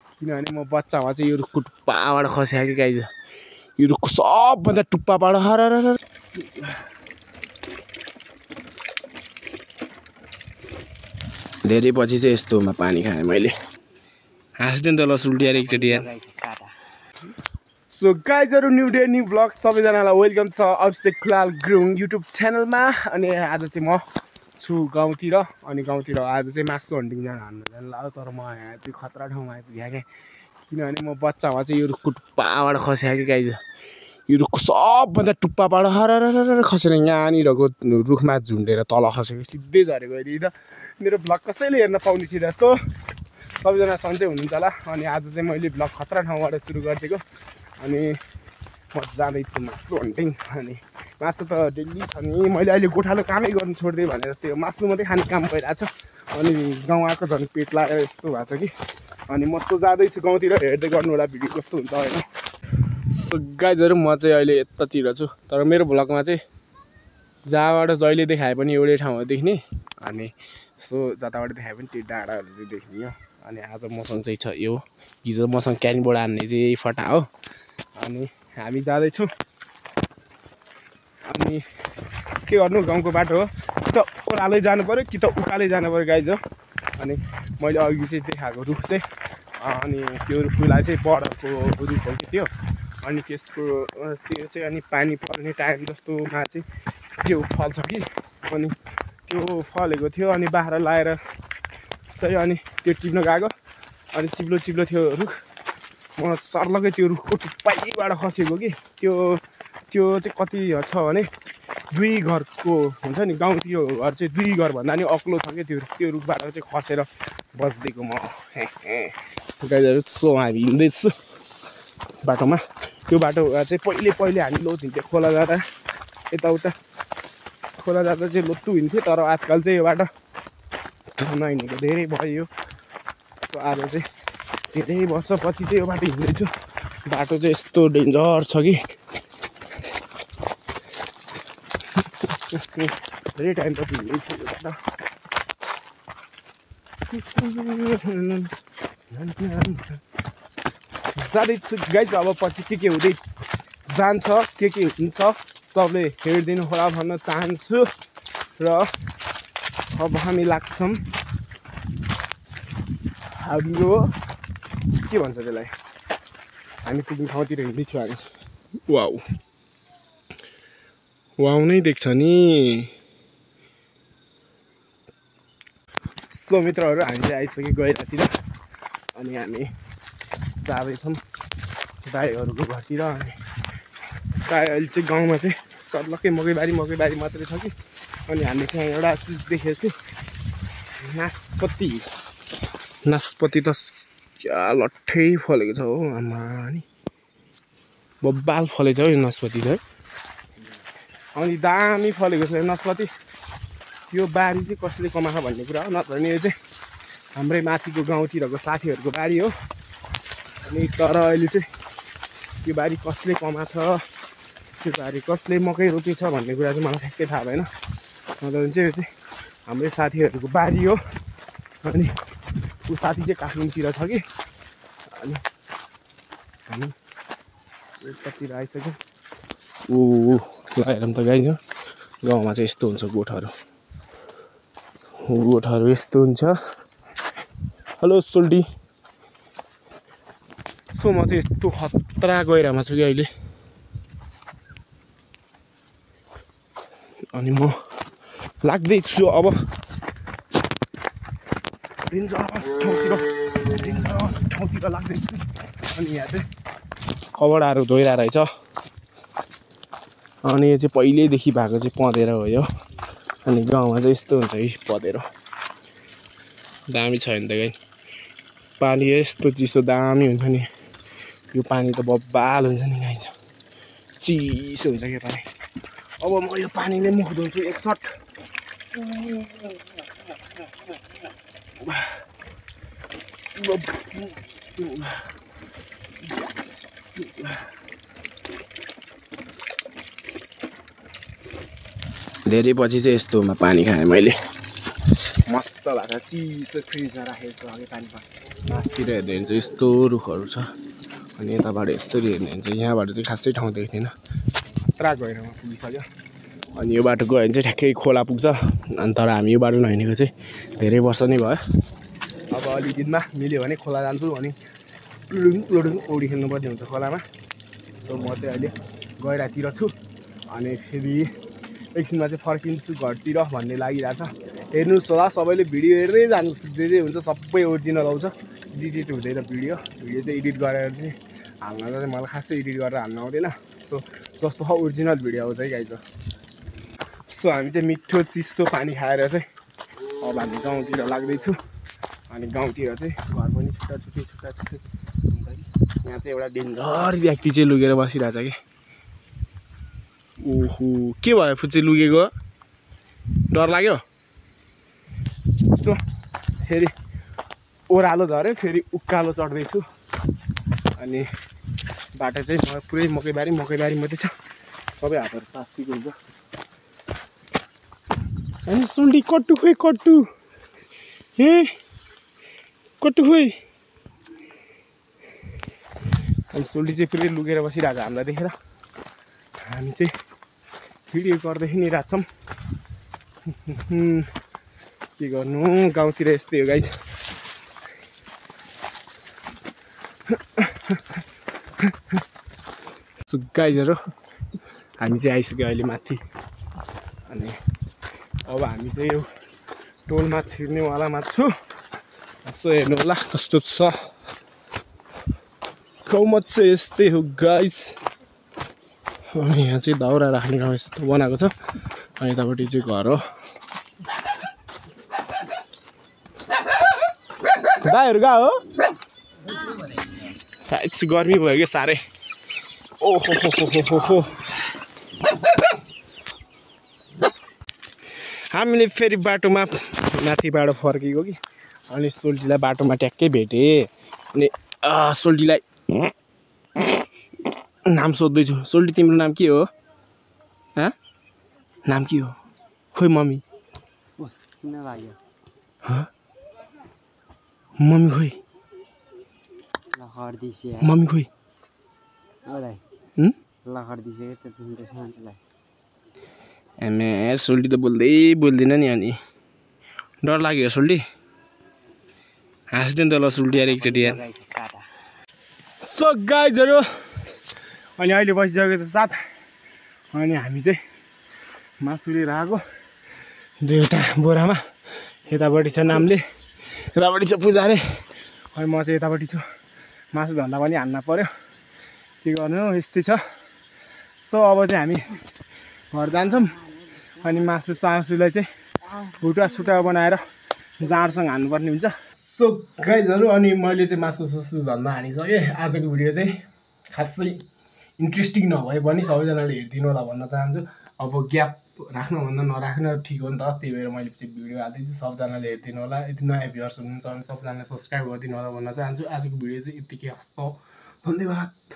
किनभने म बच्चामा चाहिँ यो रुखको टुप्पाबाट खसेँ कि गाई यो रुखको सबभन्दा टुप्पाबाट धेरै पछि चाहिँ यस्तोमा पानी खाएँ मैले हाँस्दैन त ल सुल्टिएर एकचोटि यार सो गाइजहरु न्यू डे न्यू ब्लग सबैजनालाई वेलकम छ अभिषेक खुलाल गुरुङ युट्युब च्यानलमा अनि आज चाहिँ म छु गाउँतिर अनि गाउँतिर आज चाहिँ मासु हन्टिङ हान्न जानु लाग्यो तर म यहाँ चाहिँ खतरा ठाउँमा आइपुगेँ क्या किनभने म बच्चामा चाहिँ यो रुखको टुप्पाबाट खसेँ कि गाई यो रुखको सबभन्दा टुप्पाबाट खसेर यहाँनिरको रुखमा झुन्डेर तल खसेको सिधै झरेको अहिले त मेरो भ्लग कसैले हेर्न पाउने थिएन जस्तो सबैजना सन्चै हुनुहुन्छ होला अनि आज चाहिँ मैले भ्लग खतरा ठाउँबाट सुरु गरिदिएको अनि म जाँदैछु मासु हन्टिङ अनि मासु त डेली छ नि मैले अहिले गोठालो कामै गर्नु छोडिदिएँ भने जस्तै मासु मात्रै खाने काम भइरहेको छ अनि गाउँ आएको झन् पेट लागेर यस्तो भएको छ कि अनि म त जाँदैछु गाउँतिर हेर्दै गर्नु होला भिडियो कस्तो हुन्छ होइन सो गाइजहरु म चाहिँ अहिले यतातिर छु तर मेरो भ्लगमा चाहिँ जहाँबाट जहिले देखाए पनि एउटै ठाउँमा देख्ने अनि सो जताबाट देखाए पनि त्यो डाँडाहरू चाहिँ देख्ने हो अनि आज मसँग चाहिँ छ यो हिजो मसँग क्यानिङबाट हान्ने चाहिँ फटा हो अनि हामी जाँदैछौँ अनि के गर्नु गाउँको बाटो हो कि त ओह्रालै जानु पऱ्यो कि त उकालै जानु पऱ्यो गाइज हो अनि मैले अघि चाहिँ देखाएको रुख चाहिँ अनि त्यो रुखलाई चाहिँ बडको रुख हो कि त्यो अनि त्यसको त्यो चाहिँ अनि पानी पर्ने टाइम जस्तोमा चाहिँ त्यो फल्छ कि अनि त्यो फलेको थियो अनि बाख्रा लाएर चाहिँ अनि त्यो टिप्न गएको अनि चिप्लो चिप्लो थियो रुख म सर्लकै त्यो रुखको टुप्पाइबाट खसेको कि त्यो चाहिँ कति छ भने 2 घरको हुन्छ नि गाउँतिर घर चाहिँ 2 घर भन्दा नि अग्लो छ कि त्यो रुखबाट चाहिँ खसेर बस्दिएको म गाइजहरु सो हामी हिँड्दैछु बाटोमा त्यो बाटो चाहिँ पहिले हामी लोत हिँड्थ्यो खोला जाँदा यताउता खोला जाँदा चाहिँ लोत्तु हिँड्थ्यो तर आजकल चाहिँ यो बाटो नहिँडेको धेरै भयो आज चाहिँ धेरै वर्षपछि चाहिँ यो बाटो हिँड्दैछु बाटो चाहिँ यस्तो डेन्जर छ कि धेरै टाइमपछि हिँड्दैछु यो बाटो जाँदैछु गाइज अब पछि के हुँदै जान्छ के हुन्छ सबले हेरिदिनु होला भन्न चाहन्छु र अब हामी लाग्छौँ हाम्रो के भन्छ त्यसलाई हामी पिकनिक ठाउँतिर हिँड्दैछौँ हामी वाउ नै देख्छ नि सो मित्रहरू हामी चाहिँ आइसक्यो गैरातिर अनि हामी जाँदैछौँ दाइहरूको घरतिर अनि प्राय अहिले चाहिँ गाउँमा चाहिँ सर्लक्कै मकैबारी मात्रै छ कि अनि हामी चाहिँ एउटा चिज देखेको चाहिँ नासपति त क्या लट्ठै फलेको छ हो आमा नि बब्बाल फलेछ हौ यो नासपति चाहिँ अनि दामी फलेको छ नासपति यो बारी चाहिँ कसले कमाएको भन्ने कुरा हो नत्र नि यो चाहिँ हाम्रै माथिको गाउँतिरको साथीहरूको बारी हो अनि तर अहिले चाहिँ यो बारी कसले कमाछ त्यो बारी कसले मकै रोपेछ भन्ने कुरा चाहिँ मलाई ठ्याक्कै थाहा भएन नत्र चाहिँ यो चाहिँ हाम्रै साथीहरूको बारी हो अनि ऊ साथी चाहिँ काठमाडौँतिर छ कि अनि हामी यतातिर आइसक्यौँ लगाएर त गाइज गाउँमा चाहिँ यस्तो हुन्छ गोठहरू यस्तो हुन्छ हेलो सोल्टी सो म चाहिँ यस्तो खतरा गहिरामा छु कि अहिले अनि म लाग्दैछु अब डेन्जरस ठाउँतिर लाग्दैछु अनि यहाँ चाहिँ कपडाहरू धोइरहेको रहेछ अनि यो चाहिँ पहिल्यैदेखि भएको चाहिँ पँधेरो हो यो अनि गाउँमा चाहिँ यस्तो हुन्छ कि पँधेरो दामी छ नि त गाई पानी यस्तो चिसो दामी हुन्छ नि यो पानी त बब्बाल हुन्छ नि गाई चिसो हुन्छ क्या पानी अब म यो पानीले मुख धुन्छु एकसट धेरै पछि चाहिँ यस्तोमा पानी खाएँ मैले मस्त भएको चिसो फ्रिजमा राखेको छु अघि पानी मासतिर हेर्ने भने चाहिँ यस्तो रुखहरू छ अनि यताबाट यस्तरी हेर्ने भने चाहिँ यहाँबाट चाहिँ खासै ठाउँ देख्दैन खतरा गहिरोमा पुगिसक्यो अनि यो बाटो गयो भने चाहिँ ठ्याक्कै खोला पुग्छ अनि तर हामी यो बाटो नहिँडेको चाहिँ धेरै वर्ष नै भयो अब अलि दिनमा मिल्यो भने खोला जान्छु अनि प्लुडुङ पौडी खेल्नुपर्ने हुन्छ खोलामा सो म चाहिँ अहिले गहिरातिर छु अनि फेरि एकछिनमा चाहिँ फर्किन्छु घरतिर भन्ने लागिरहेछ हेर्नुहोस् होला सबैले भिडियो हेर्दै जानुहोस् जे जे हुन्छ सबै ओरिजिनल आउँछ एडिट हुँदैन भिडियो चाहिँ एडिट गरेर चाहिँ हाल्न चाहिँ मलाई खासै एडिट गरेर हाल्न आउँदैन सो जस्तो ओरिजिनल भिडियो आउँछ है गाइज सो हामी चाहिँ मिठो चिसो पानी खाएर चाहिँ अब हामी गाउँतिर लाग्दैछु अनि गाउँतिर चाहिँ घर पनि छुट्टा छुट्टी हुन्छ कि यहाँ चाहिँ एउटा डेन्जर व्यक्ति चाहिँ लुकेर बसिरहेछ कि ओहो के भयो फुच्ची लुकेको डर लाग्यो यस्तो फेरि ओह्रालो झऱ्यो फेरि उकालो चढ्दैछु अनि बाटो चाहिँ पुरै मकैबारी मात्रै छ सबै हातहरू प्लास्टिक हुन्छ अनि सुन्डी कट्टु खोइ कट्टु ए कट्टु खोइ अनि सुन्डी चाहिँ पुरै लुकेर बसिरहेको हामीलाई देखेर हामी चाहिँ भिडियो गर्दै हिँडिरहेको छौँ के गर्नु गाउँतिर यस्तै हो गाइज गाइजहरू हामी चाहिँ आइसक्यो अहिले माथि अनि अब हामी चाहिँ यो टोलमा छिर्नेवालामा छु यसो हेर्नु होला कस्तो छ गाउँमा चाहिँ यस्तै हो गाइज अनि यहाँ चाहिँ दाउरा राख्ने गाउँ यस्तो बनाएको छ अनि यतापट्टि चाहिँ घर हो दाइहरू गएको हो गर्मी भयो क्या साह्रै ओहो हो हामीले फेरि बाटोमा माथिबाट फर्केको कि अनि सोल्टीलाई बाटोमा ट्याक्कै भेटेँ अनि सोल्टीलाई नाम सोध्दैछु सोल्टी तिम्रो नाम के हो नाम के हो खोइ मम्मी मम्मी खोइ मम्मी खोइ एमे सोल्टी त बोल्दैन नि अनि डर लाग्यो सोल्टी हाँस्दैन त ल सोल्टी यार एकचोटि यार सो गाइजहरू अनि अहिले बसिसकेको छ साथ अनि हामी चाहिँ मासु लिएर आएको दुईवटा बोरामा यतापट्टि छ नामले यतापट्टि छ पुजारे अनि म चाहिँ यतापट्टि छु मासु धन्दा पनि हान्न पर्यो के गर्नु यस्तै छ सो अब चाहिँ हामी घर जान्छौँ अनि मासुलाई चाहिँ भुटा बनाएर जाँडसँग हान्नुपर्ने हुन्छ सो गाइजहरू अनि मैले चाहिँ मासु धन्दा हानिसकेँ आजको भिडियो चाहिँ खासै इन्ट्रेस्टिङ नभए पनि सबैजनाले हेरिदिनु होला भन्न चाहन्छु अब ग्याप राख्नुभन्दा नराख्नु ठिक हो नि त त्यही भएर मैले चाहिँ भिडियो हालिदिन्छु सबजनाले हेरिदिनु होला यदि नयाँ भ्युअर्स हुनुहुन्छ भने सबजनाले सब्सक्राइब गरिदिनु होला भन्न चाहन्छु आजको भिडियो चाहिँ यतिकै हस्त धन्यवाद।